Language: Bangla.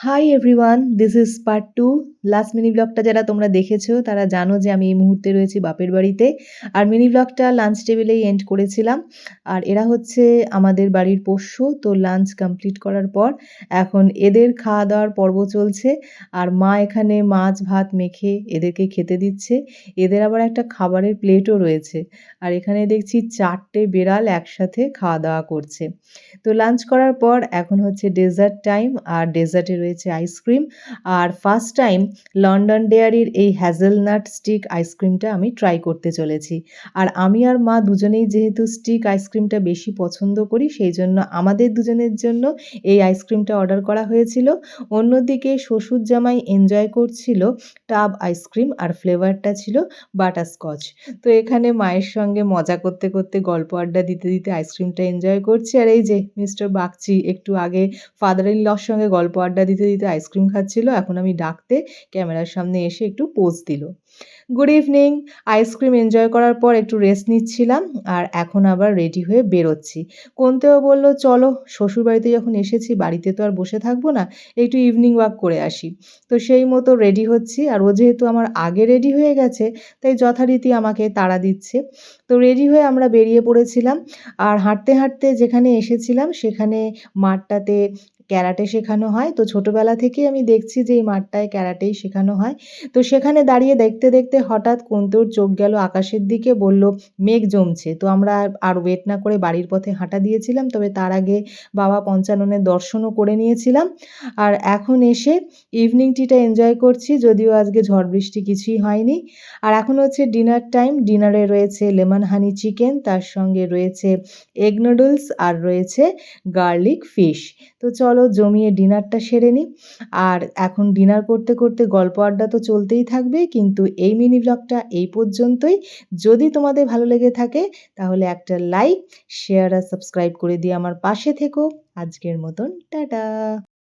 Hi everyone, this is part 2। Last mini ব্লগটা যারা তোমরা দেখেছো তারা জানো যে আমি এই মুহূর্তে রয়েছি বাপের বাড়িতে। আর মিনি ব্লগটা লাঞ্চ টেবিলেই এন্ড করেছিলাম। আর এরা হচ্ছে আমাদের বাড়ির পোষ্য। তো লাঞ্চ কমপ্লিট করার পর এখন এদের খাওয়া-দাওয়ার পর্ব চলছে। আর মা এখানে মাছ ভাত মেখে এদেরকে খেতে দিচ্ছে। এদের আবার একটা খাবারের প্লেটও রয়েছে। আর এখানে দেখছি ৪ টে বেড়াল একসাথে খাওয়া-দাওয়া করছে। তো লাঞ্চ করার পর এখন হচ্ছে ডেজার্ট টাইম। আর ডেজার্টে রয়েছে আইসক্রিম। আর ফার্স্ট টাইম লন্ডন ডেয়ারির এই হ্যাজেলনাট স্টিক আইসক্রিমটা আমি ট্রাই করতে চলেছি। আর আমি আর মা দুজনেই যেহেতু স্টিক আইসক্রিমটা বেশি পছন্দ করি, সেই জন্য আমাদের দুজনের জন্য এই আইসক্রিমটা অর্ডার করা হয়েছিল। অন্যদিকে শ্বশুর জামাই এনজয় করছিল টাব আইসক্রিম আর ফ্লেভারটা ছিল বাটারস্কচ। তো এখানে মায়ের সঙ্গে মজা করতে করতে গল্প আড্ডা দিতে দিতে আইসক্রিমটা এনজয় করছি। আর এই যে মিস্টার বাগচি একটু আগে ফাদার ইন লর সঙ্গে গল্প আড্ডা দিতে দিতে আইসক্রিম খাচ্ছিল। এখন আমি ডাকতে ক্যামেরার সামনে এসে একটু পোজ দিল। Good evening. আইসক্রিম এনজয় করার পর একটু রেস্ট নিচ্ছিলাম। আর এখন আবার রেডি হয়ে বেরোচ্ছি। কন্তেও বলল, চলো শ্বশুরবাড়িতে যখন এসেছি বাড়িতে তো আর বসে থাকবো না, একটু ইভনিং ওয়াক করে আসি। তো সেই মতো রেডি হচ্ছি। আর ও যেহেতু আমার আগে রেডি হয়ে গেছে তাই যথারীতি আমাকে তাড়া দিচ্ছে। তো রেডি হয়ে আমরা বেরিয়ে পড়েছিলাম। আর হাঁটতে হাঁটতে যেখানে এসেছিলাম সেখানে মাঠটাতে ক্যারাটে শেখানো হয়। তো ছোটবেলা থেকেই আমি দেখছি যে এই মাঠটায় ক্যারাটেই শেখানো হয়। তো সেখানে দাঁড়িয়ে দেখতে দেখতে হঠাৎ কন্তুর চোখ গেল আকাশের দিকে, বলল মেঘ জমছে। তো আমরা আর ওয়েট না করে বাড়ির পথে হাঁটা দিয়েছিলাম। তবে তার আগে বাবা পঞ্চাননের দর্শনও করে নিয়েছিলাম। আর এখন এসে ইভনিং টিটা এনজয় করছি, যদিও আজকে ঝড় বৃষ্টি কিছুই হয়নি। আর এখন হচ্ছে ডিনার টাইম। ডিনারে রয়েছে লেমন হানি চিকেন, তার সঙ্গে রয়েছে এগ নুডলস আর রয়েছে গার্লিক ফিশ। তো চলো জমিয়ে ডিনারটা সেরে নিই। আর এখন ডিনার করতে করতে গল্প আড্ডা তো চলতেই থাকবে, কিন্তু এই মিনি ব্লগটা এই পর্যন্তই। যদি তোমাদের ভালো লেগে থাকে তাহলে একটা লাইক, শেয়ার আর সাবস্ক্রাইব করে দিয়ে আমার পাশে থেকো। আজকের মতন টাটা।